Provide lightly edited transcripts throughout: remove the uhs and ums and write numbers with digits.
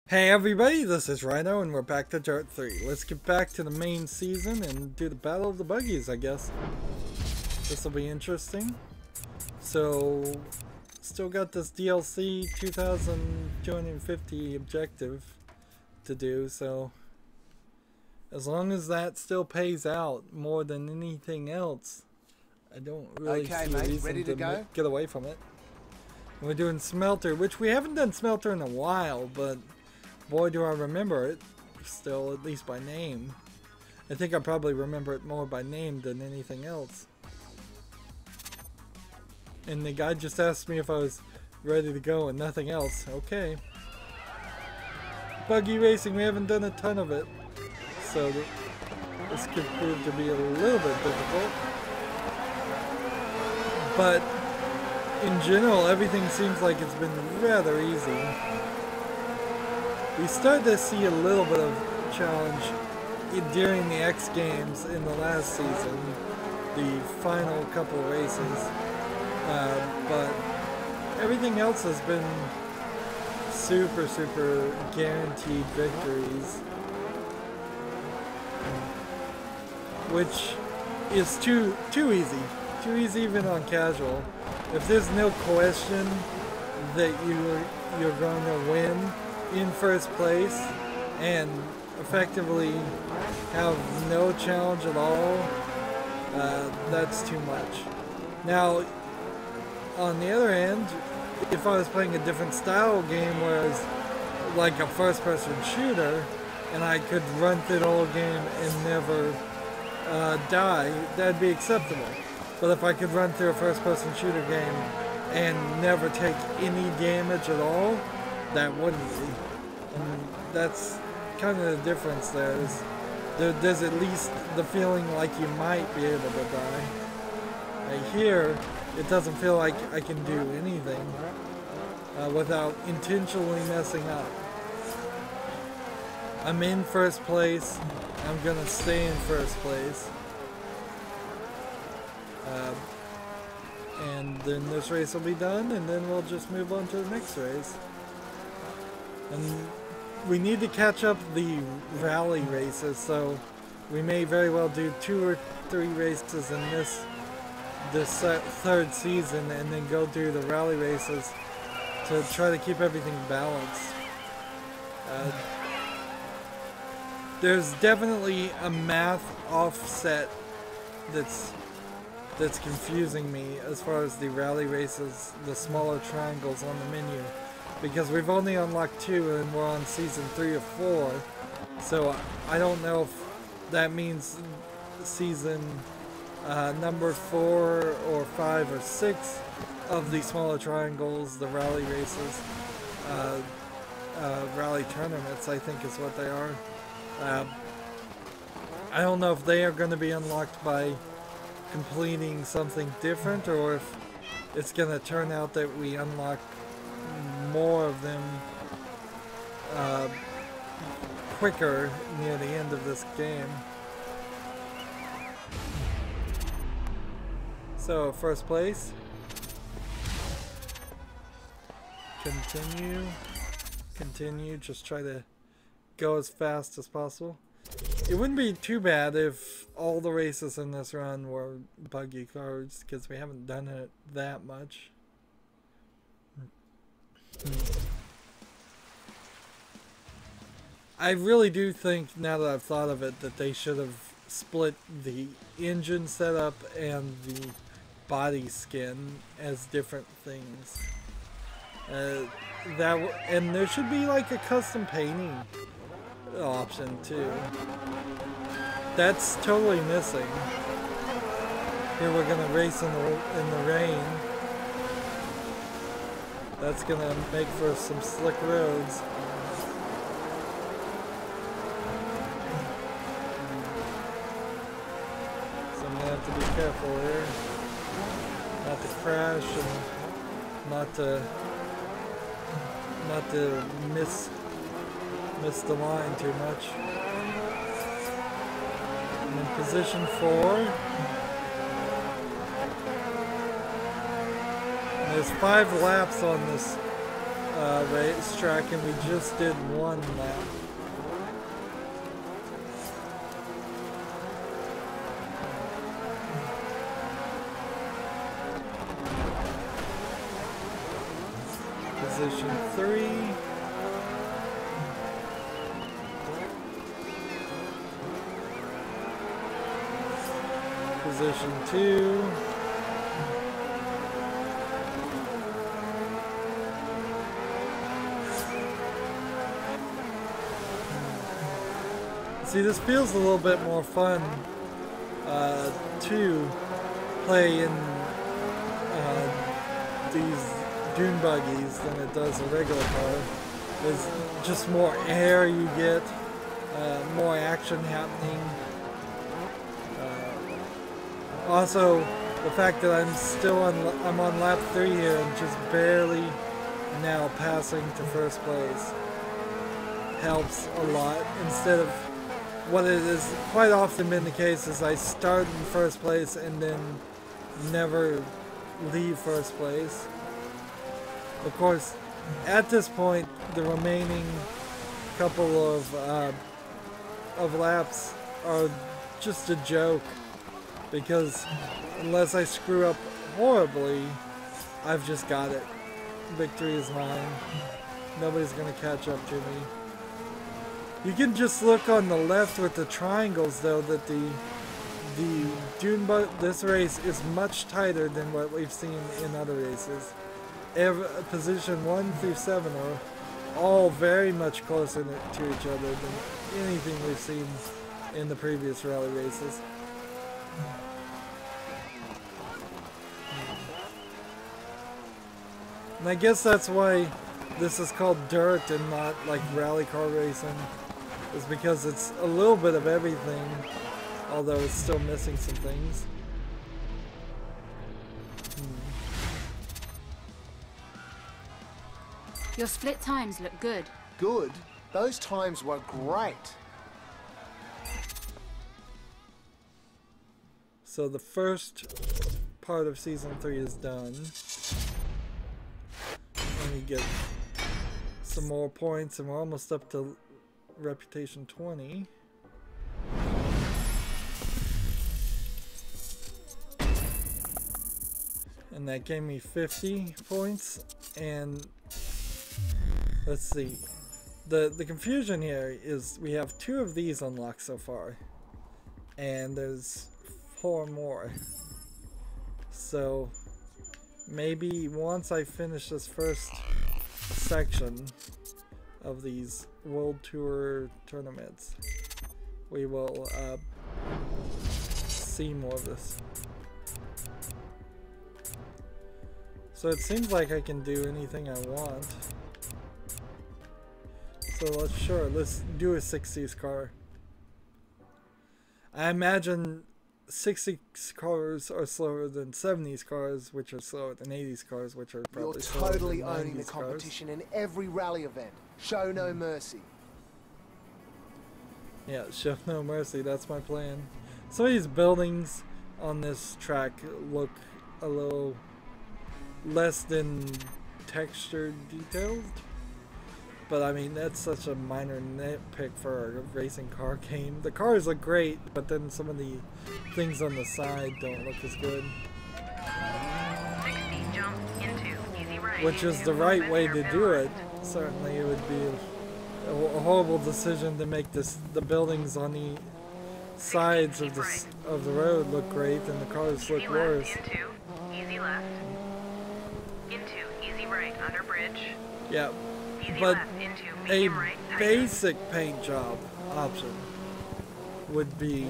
Hey everybody, this is Rydo and we're back to Dirt 3. Let's get back to the main season and do the Battle of the Buggies, I guess. This will be interesting. So, still got this DLC 2,250 objective to do, so as long as that still pays out more than anything else, I don't really see a reason ready to go? get away from it. And we're doing Smelter, which we haven't done Smelter in a while, but boy, do I remember it still, at least by name. I think I probably remember it more by name than anything else. And the guy just asked me if I was ready to go and nothing else. Okay. Buggy racing, we haven't done a ton of it. So this could prove to be a little bit difficult. But in general, everything seems like it's been rather easy. We started to see a little bit of challenge during the X Games in the last season, the final couple of races, but everything else has been super guaranteed victories, which is too easy even on casual. If there's no question that you're going to win in first place and effectively have no challenge at all, that's too much. Now, on the other hand, if I was playing a different style game, whereas like a first-person shooter, and I could run through the whole game and never die, that'd be acceptable. But if I could run through a first-person shooter game and never take any damage at all, that wouldn't be. And that's kind of the difference there. Is there's at least the feeling like you might be able to die. Here, it doesn't feel like I can do anything without intentionally messing up. I'm in first place. I'm gonna stay in first place. And then this race will be done, and then we'll just move on to the next race. And we need to catch up the rally races, so we may very well do 2 or 3 races in this third season, and then go do the rally races to try to keep everything balanced. There's definitely a math offset that's confusing me as far as the rally races, the smaller triangles on the menu, because we've only unlocked 2 and we're on season 3 or 4, so I don't know if that means season number 4 or 5 or 6 of the smaller triangles, the rally races, rally tournaments, I think is what they are. I don't know if they are going to be unlocked by completing something different, or if it's going to turn out that we unlock more of them quicker near the end of this game. So, first place. Continue, just try to go as fast as possible. It wouldn't be too bad if all the races in this run were buggy cars, because we haven't done it that much. I really do think, now that I've thought of it, that they should have split the engine setup and the body skin as different things. And there should be like a custom painting option too. That's totally missing. Here we're gonna race in the rain. That's gonna make for some slick roads. So I'm gonna have to be careful here, not to crash and not to miss the line too much. I'm in position 4. And there's 5 laps on this racetrack, and we just did one lap. Position 3. Position 2. See, this feels a little bit more fun to play in these dune buggies than it does a regular car. There's just more air you get, more action happening. Also, the fact that I'm on lap 3 here and just barely now passing to first place helps a lot. Instead of what it is quite often been the case is I start in first place and then never leave first place. Of course, at this point, the remaining couple of laps are just a joke, because unless I screw up horribly, I've just got it. Victory is mine. Nobody's gonna catch up to me. You can just look on the left with the triangles, though, that this race is much tighter than what we've seen in other races. Position 1 through 7 are all very much closer to each other than anything we've seen in the previous rally races. And I guess that's why this is called dirt and not like rally car racing, is because it's a little bit of everything, although it's still missing some things. Your split times look good. Good? Those times were great. So the first part of Season 3 is done. And we get some more points, and we're almost up to Reputation 20. And that gave me 50 points, and let's see. The confusion here is we have 2 of these unlocked so far, and there's 4 more. So maybe once I finish this first section of these World Tour tournaments, we will see more of this. So it seems like I can do anything I want. So let's do a 60s car. I imagine 60s cars are slower than 70s cars, which are slower than 80s cars, which are probably slower than 90s cars. You're totally owning the competition in every rally event. Show no mercy. Yeah, show no mercy, that's my plan. Some of these buildings on this track look a little less than textured detailed, but I mean, that's such a minor nitpick for a racing car game. The cars look great, but then some of the things on the side don't look as good. 60 jump into easy right. Which is the right way to do it. Certainly it would be a horrible decision to make the buildings on the sides of the road look great and the cars look worse. Into easy left. Into easy right under bridge. Yeah, Easy but left into a medium right. basic paint job option would be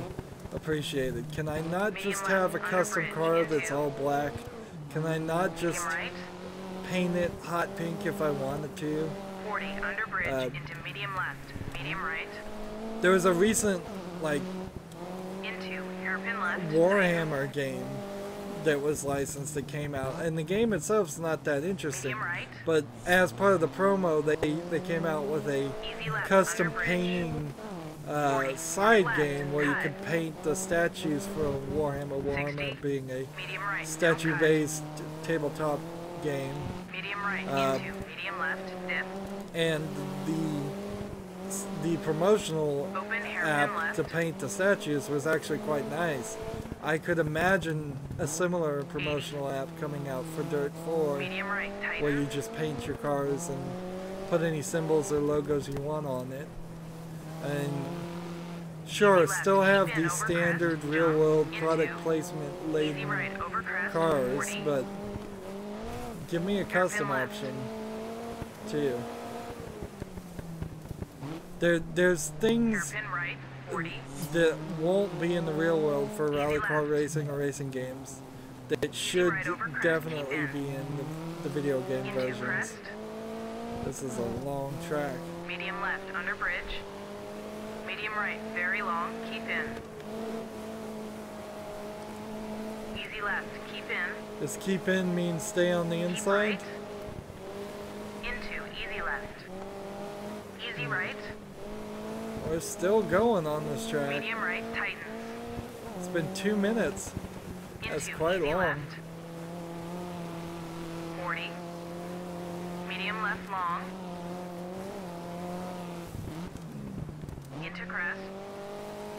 appreciated. Can I not just have a custom car that's all black? Can I not just paint it hot pink if I wanted to? 40 under bridge into medium left, medium right. There was a recent like Into hairpin left. Warhammer game that was licensed that came out, and the game itself's not that interesting, but as part of the promo they came out with a custom painting side game where you could paint the statues for Warhammer being a statue based tabletop Medium right into medium left, dip. And the promotional Open hairpin app left. to paint the statues was actually quite nice. I could imagine a similar promotional app coming out for Dirt 4 Medium right, tighten. where you just paint your cars and put any symbols or logos you want on it. And sure, left, still have keep in, the over standard crest, real world jump, product into, placement Easy laden right, over crest, cars, 40. but give me a custom left. option too. There's things Hairpin right, 40. that won't be in the real world for Easy rally car left. racing or racing games that should right over crest, definitely keep be in the video game Into versions. crest. This is a long track. Medium left, under bridge. Medium right, very long, keep in. Easy left, keep in. Does keep in mean stay on the Keep inside? right. Into, easy left. Easy right. We're still going on this track. Medium right, tightens. It's been 2 minutes. That's Into, quite easy long. left. 40. Medium left, long. Into crest.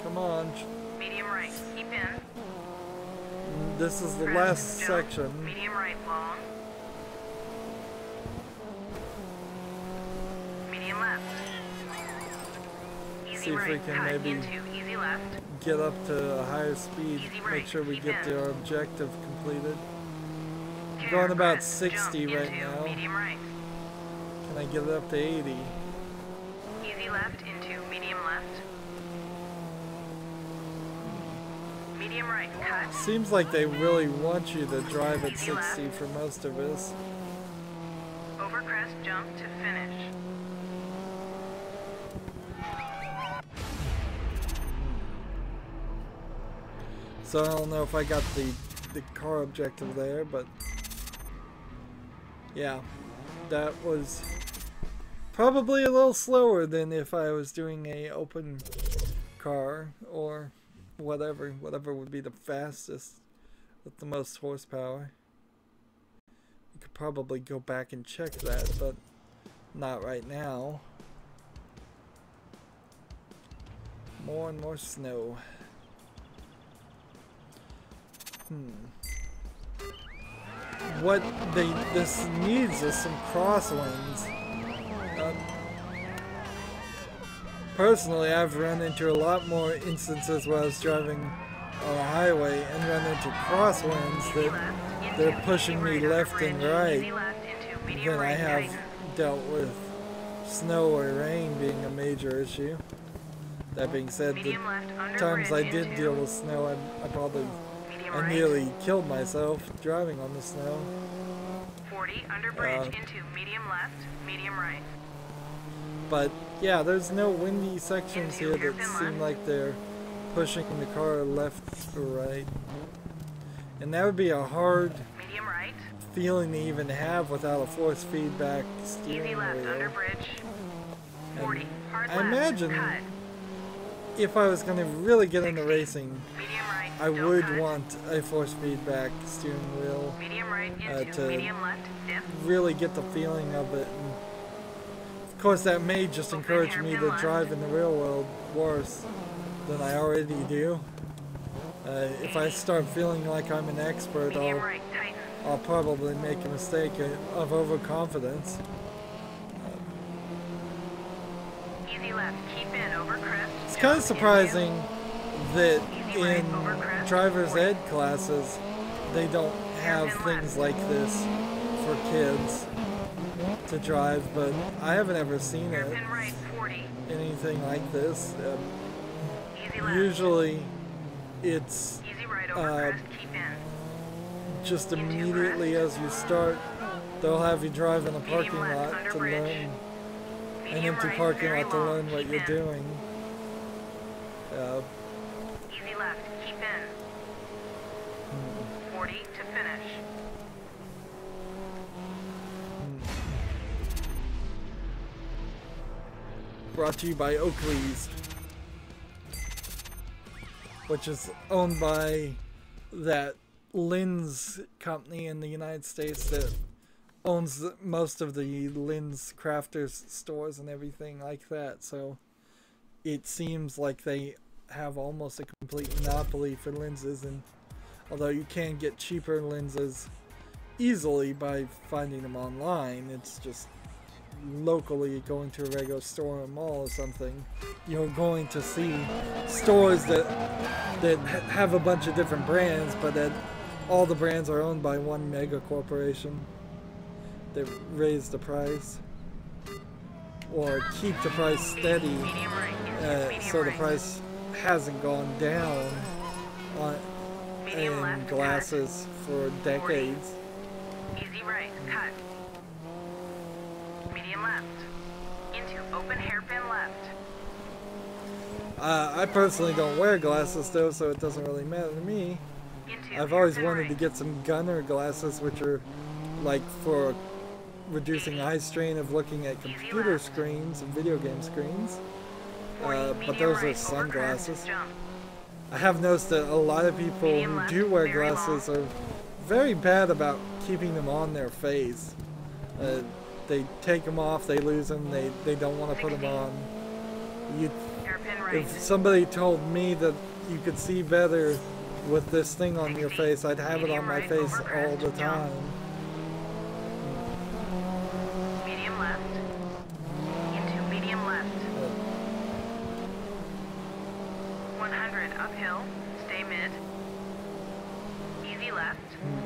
Come on. Medium right, keep in. This is the Crest, last jump. section. Medium right, long. Medium left. Easy See if we right, can cut maybe into, easy left. get up to a higher speed. Easy Make right, sure we keep get in. our objective completed. Care, Going about crest, 60 jump right into, now. Medium right. Can I get it up to 80? Easy left into medium left. Medium right, cut. Seems like they really want you to drive at Easy 60 left. for most of us. Over crest, jump to finish. So I don't know if I got the car objective there, but yeah, that was probably a little slower than if I was doing a open car or whatever would be the fastest with the most horsepower. You could probably go back and check that, but not right now. More and more snow. What this needs is some crosswinds. Personally, I've run into a lot more instances where I was driving on a highway and run into crosswinds that they're pushing me left and right than I have dealt with snow or rain being a major issue. That being said, the times I did deal with snow, I nearly killed myself driving on the snow. 40 under bridge into medium left, medium right. But yeah, there's no windy sections here that seem like they're pushing the car left or right. And that would be a hard Medium right. feeling to even have without a force feedback Easy steering left under wheel. bridge. 40 hard I left. imagine cut. if I was going to really get into racing, Medium right. I don't would cut. want a force feedback steering wheel Medium right into to medium left, dip. really get the feeling of it. And of course, that may just encourage me to drive in the real world worse than I already do. If I start feeling like I'm an expert, Medium right, tighten. I'll probably make a mistake of overconfidence. Easy left, keep in over crest. It's kind of surprising that Easy right, in over crest, driver's 40. ed classes they don't have Hairpin things left. like this for kids to drive, but I haven't ever seen it, Hairpin right, 40. anything like this. Easy left. Usually it's Easy right over crest, keep in. just Into immediately as you start, they'll have you drive in a parking Medium left, lot under to bridge. learn, an Medium empty right, parking very lot to long, learn what keep you're in. doing. Easy left, keep in. 40 to finish. Brought to you by Oakley's, which is owned by that lens company in the United States that owns most of the Lynn's Crafters stores and everything like that, so it seems like they have almost a complete monopoly for lenses, and although you can get cheaper lenses easily by finding them online, it's just locally going to a regular store or mall or something, you're going to see stores that have a bunch of different brands, but that all the brands are owned by one mega corporation that raise the price or keep the price steady, so the price hasn't gone down in glasses for decades. Easy right, cut. Medium left. Into open hairpin left. I personally don't wear glasses though, so it doesn't really matter to me. Into I've always hairpin wanted right. to get some gunner glasses, which are like for reducing eye strain of looking at computer screens and video game screens. But those are sunglasses. I have noticed that a lot of people who do wear glasses are very bad about keeping them on their face. They take them off, they lose them, they don't want to put them on. If somebody told me that you could see better with this thing on your face, I'd have it on my face all the time. Medium left. Into medium left. 100 uphill. Stay mid. Easy left.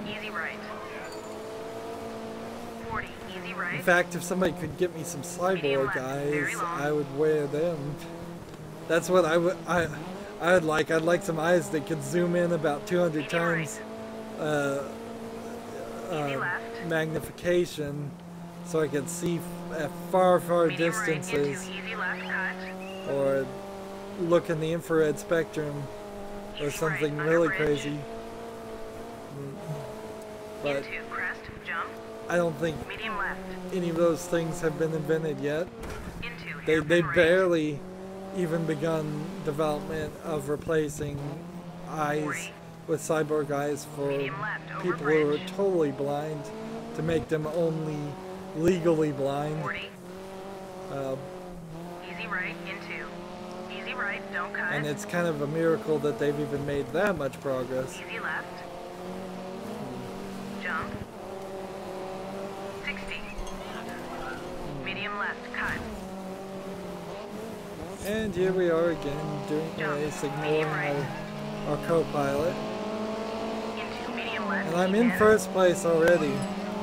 Easy right. 40. Easy right. In fact, if somebody could get me some cyborg eyes, I would wear them. That's what I'd like. I'd like some eyes that could zoom in about 200 times magnification, so I could see at far distances, or look in the infrared spectrum, or something really crazy. But I don't think any of those things have been invented yet. They barely even begun development of replacing eyes with cyborg eyes for people who are totally blind, to make them only legally blind. Easy right into. Easy right, don't cut. And it's kind of a miracle that they've even made that much progress. Easy left. Jump. 60. Medium left, cut. And here we are again doing a race, ignoring our co-pilot. Into medium left. And I'm in first place already,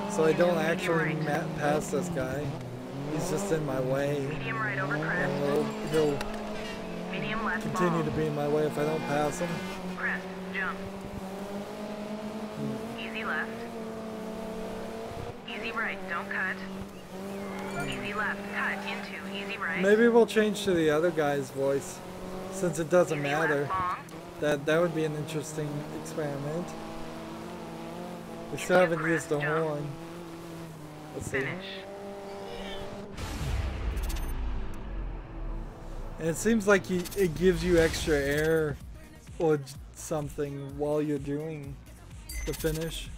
so I don't actually pass this guy. He's just in my way. Medium right over crest. And he'll Medium left continue long. to be in my way if I don't pass him. Crest, jump. Easy left. Easy right, don't cut. Easy left, cut into easy right. Maybe we'll change to the other guy's voice, since it doesn't Easy matter. left long. That would be an interesting experiment. We still haven't used the jump. horn. Let's see. Finish. And it seems like it gives you extra air or something while you're doing the finish.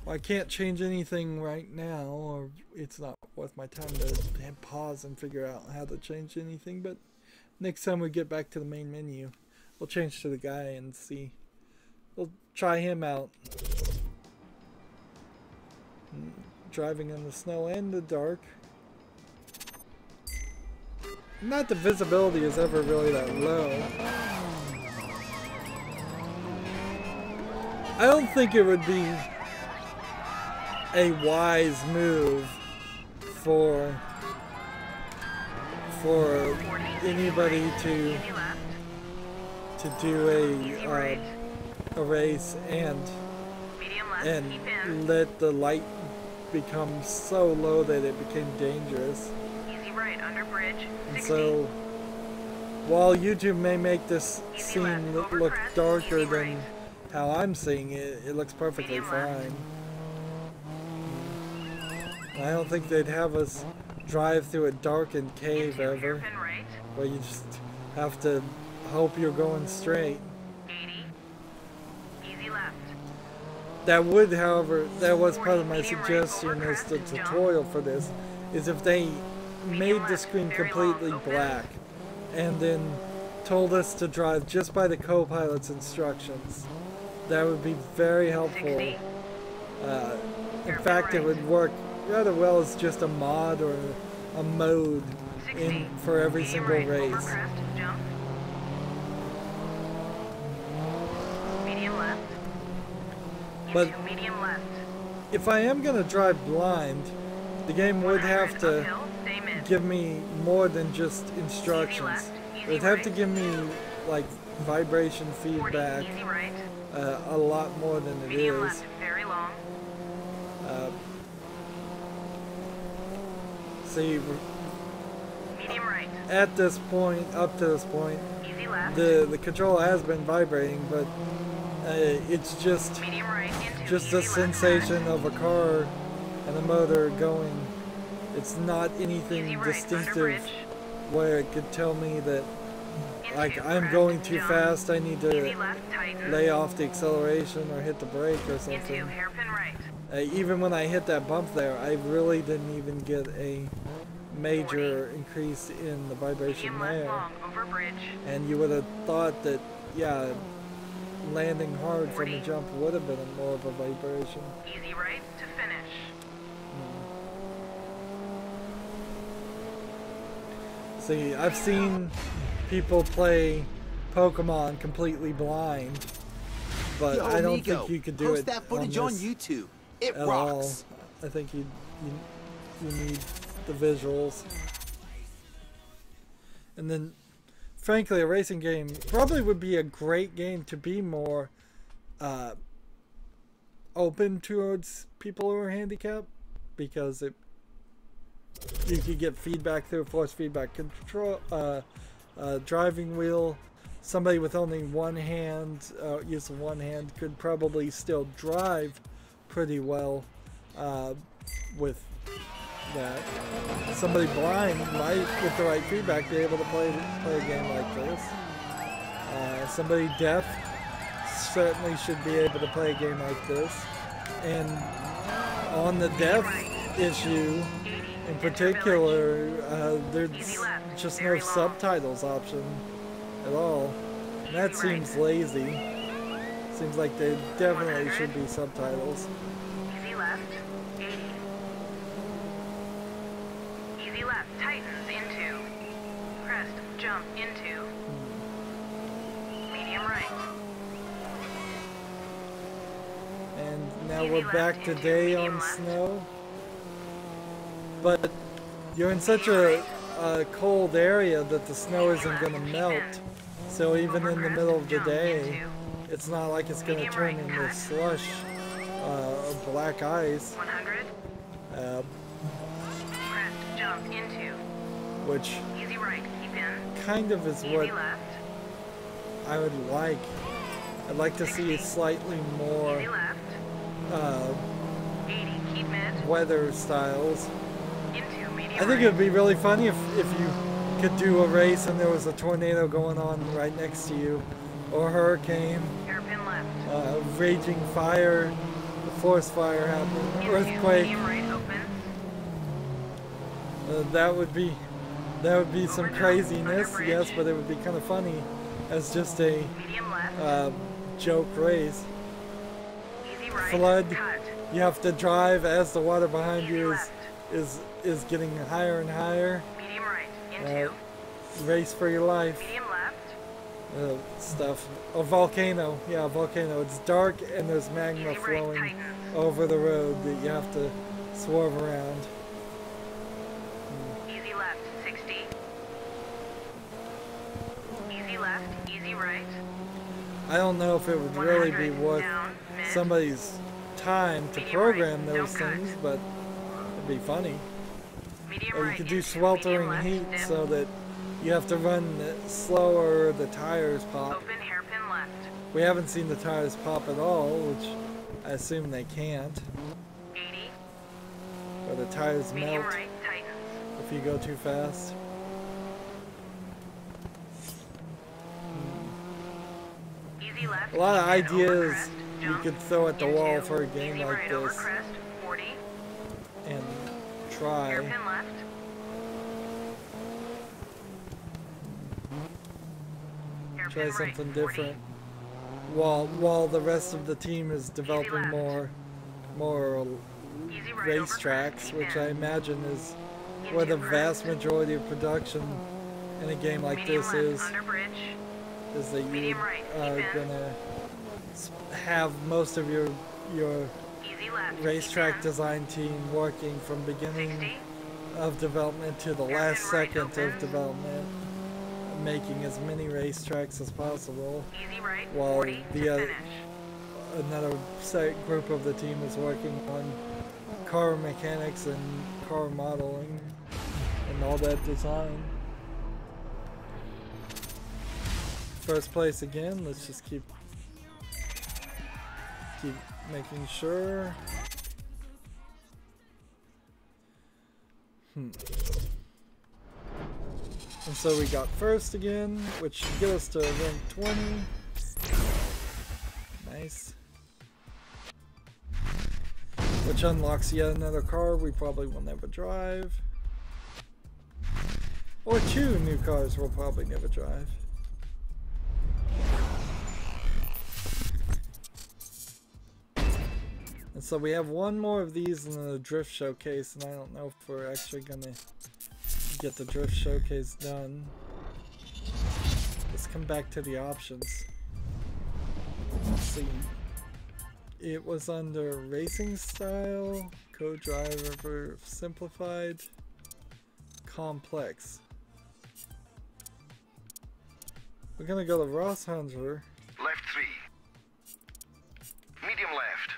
Well, I can't change anything right now, or it's not worth my time to pause and figure out how to change anything, but next time we get back to the main menu, we'll change to the guy and see. We'll try him out. Driving in the snow and the dark. Not that visibility is ever really that low. I don't think it would be a wise move for anybody to do a race and let the light become so low that it became dangerous. Easy right under bridge. 60. And so while YouTube may make this scene look darker than how I'm seeing it, it looks perfectly fine. I don't think they'd have us drive through a darkened cave ever, where you just have to hope you're going straight. 80. Easy left. That would, however, that was part of my Medium right, suggestion as the overcrest, jump. tutorial for this, is if they made the left, screen very completely long, open. black and then told us to drive just by the co-pilot's instructions. That would be very helpful. 60. In fact, it would work rather well as just a mod or a mode 60. for every Medium single right, race. overcrest, jump. Medium left. But Into medium left. if I am going to drive blind, the game would have to Uphill, stay mid. give me more than just instructions. left, easy It would have to right. give me like vibration 40, feedback easy right. a lot more than it Medium is. left, very long. See, Medium right. at this point, up to this point, Easy left. the control has been vibrating, but it's just Medium right into the easy left sensation of a car and a motor going. It's not correct. anything Easy right, under distinctive bridge. where it could tell me that Into like I'm crest, going too jump. fast, I need Easy to left, tighten. lay off the acceleration or hit the brake or Into something. hairpin right. Even when I hit that bump there, I really didn't even get a major increase in the vibration Medium left there. long, over bridge. And you would have thought that, yeah, landing hard from 40. the jump would have been more of a vibration. Easy right to finish. See, I've seen people play Pokemon completely blind, but Yo, I don't amigo, think you could do post it that footage on on this YouTube. It at rocks. all. I think you need the visuals. And then, frankly, a racing game probably would be a great game to be more open towards people who are handicapped, because you could get feedback through force feedback control, driving wheel. Somebody with only one hand, use of one hand, could probably still drive pretty well with that. Somebody blind might, with the right feedback, be able to play a game like this. Somebody deaf certainly should be able to play a game like this. And on the deaf issue in particular, there's just no subtitles option at all. And that seems lazy. Seems like there definitely should be subtitles. Easy left, 80. Easy left, tightens into. Crest, jump into. Medium right. And now Easy we're left back into today medium on left. snow. But you're in such a cold area that the snow isn't going to melt. So even in the middle of the day, it's not like it's going to Medium turn right, into cut. slush or black ice, 100. Crest, jump into. which Easy right, keep in. kind of is Easy what left. I would like. I'd like to see slightly more Easy left. 80, keep mid. weather styles. Into medium I think it right. would be really funny if you could do a race and there was a tornado going on right next to you, or a hurricane, Hairpin left. raging fire, a forest fire happening, Into earthquake. medium right open. That would be some Over craziness, under yes, bridge. but it would be kind of funny as just a Medium left. joke race. Easy right. Flood. Cut. You have to drive as the water behind Easy you left. is getting higher and higher. Medium right. Into. Race for your life. Medium left. Stuff. A volcano. Yeah, a volcano. It's dark and there's magma Easy right. flowing Tightens. over the road that you have to swerve around. Easy left. 60. Easy left. Easy right. I don't know if it would really be 100 worth down, mid. somebody's time to Medium program right, those don't cut. things, but it'd be funny. Medium Or you right. could do into sweltering medium left, heat dip. so that you have to run slower, the tires pop. Open hairpin left. We haven't seen the tires pop at all, which I assume they can't. 80. Or the tires Medium melt right. Tightens. if you go too fast. Easy left. A lot of keep in, over ideas crest, you jump could throw at the wall into for a game easy like right over this crest, 40. and try. Hairpin left. Try Hairpin something right, 40. different while the rest of the team is developing left. more Easy right over racetracks, crest, which keep I in. imagine is Into where the crest. vast majority of production in a game like Medium this left, under bridge. is that you Medium right, are keep in. gonna have most of your Easy left, keep racetrack in. design team working from beginning 60. of development to the Hairpin last right, second of open. development, making as many racetracks as possible, Easy right, while 40 the to finish. another group of the team is working on car mechanics and car modeling and all that design. First place again. Let's just keep making sure. And so we got first again, which should get us to rank 20. Nice. Which unlocks yet another car we probably will never drive. Or 2 new cars we'll probably never drive. And so we have one more of these in the drift showcase, and I don't know if we're actually gonna get the drift showcase done. Let's come back to the options. Let's see. It was under racing style, co-driver, simplified, complex. We're gonna go to Ross Hunter. Left 3. Medium left.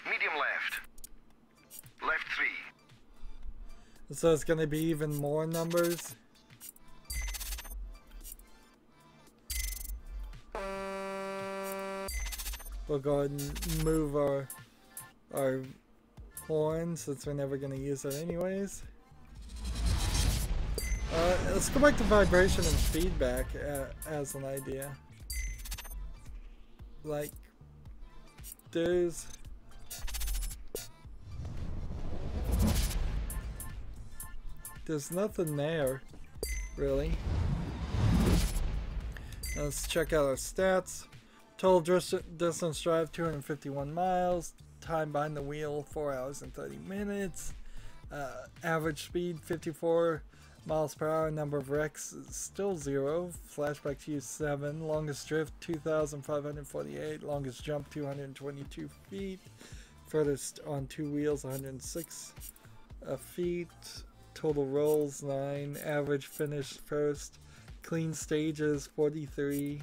Medium left. Left 3. So it's gonna be even more numbers. We'll go ahead and move our horn since we're never gonna use it anyways. Let's go back to vibration and feedback as an idea. Like, there's nothing there, really. Now let's check out our stats. Total distance drive 251 miles. Time behind the wheel 4 hours and 30 minutes. Average speed 54 miles per hour. Number of wrecks is still 0. Flashback to use 7. Longest drift 2,548. Longest jump 222 feet. Furthest on 2 wheels 106 feet. Total rolls 9. Average finish first. Clean stages 43.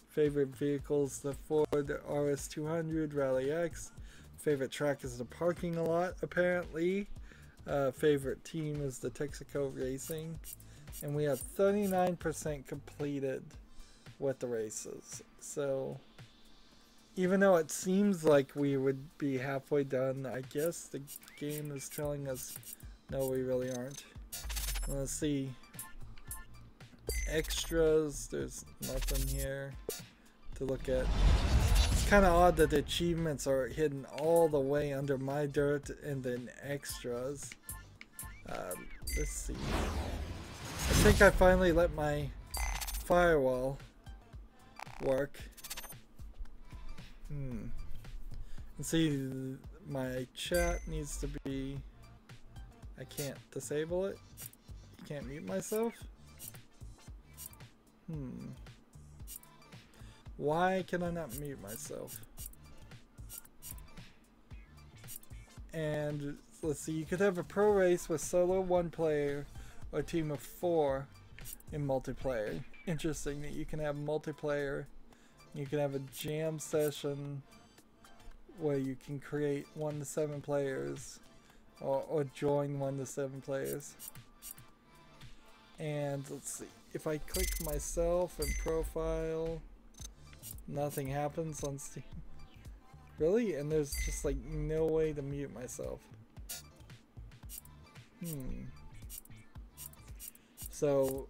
Favorite vehicles, the Ford RS200 Rally X. Favorite track is the parking lot, apparently. Favorite team is the Texaco Racing. And we have 39% completed with the races. So, even though it seems like we would be halfway done, I guess the game is telling us, no, we really aren't. Let's see. Extras, there's nothing here to look at. It's kind of odd that the achievements are hidden all the way under my dirt and then extras. Let's see. I think I finally let my firewall work. And see, my chat needs to be, I can't disable it. Can't mute myself. Why can I not mute myself? And let's see, you could have a pro race with solo 1 player or a team of 4 in multiplayer. Interesting that you can have multiplayer. You can have a jam session where you can create 1 to 7 players or join 1 to 7 players. And let's see, if I click myself and profile, nothing happens on Steam. Really? And there's just like no way to mute myself. So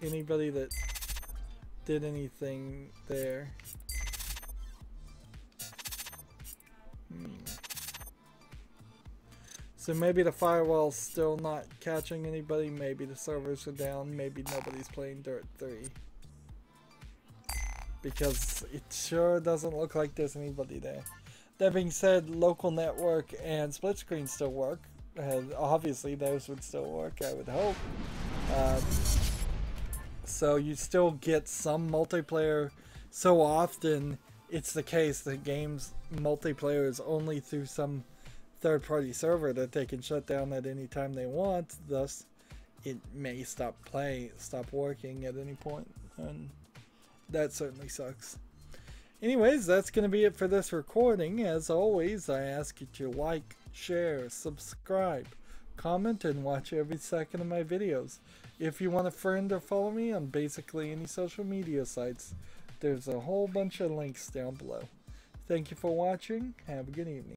anybody that did anything there. So maybe the firewall's still not catching anybody, maybe the servers are down, maybe nobody's playing DiRT 3. Because it sure doesn't look like there's anybody there. That being said, local network and split screen still work. And obviously those would still work, I would hope. So you still get some multiplayer. So often it's the case that games multiplayer is only through some third-party server that they can shut down at any time they want. Thus, it may stop working at any point, and that certainly sucks. Anyways, that's going to be it for this recording. As always, I ask you to like, share, subscribe, comment, and watch every second of my videos. If you want a friend or follow me on basically any social media sites, there's a whole bunch of links down below. Thank you for watching. Have a good evening.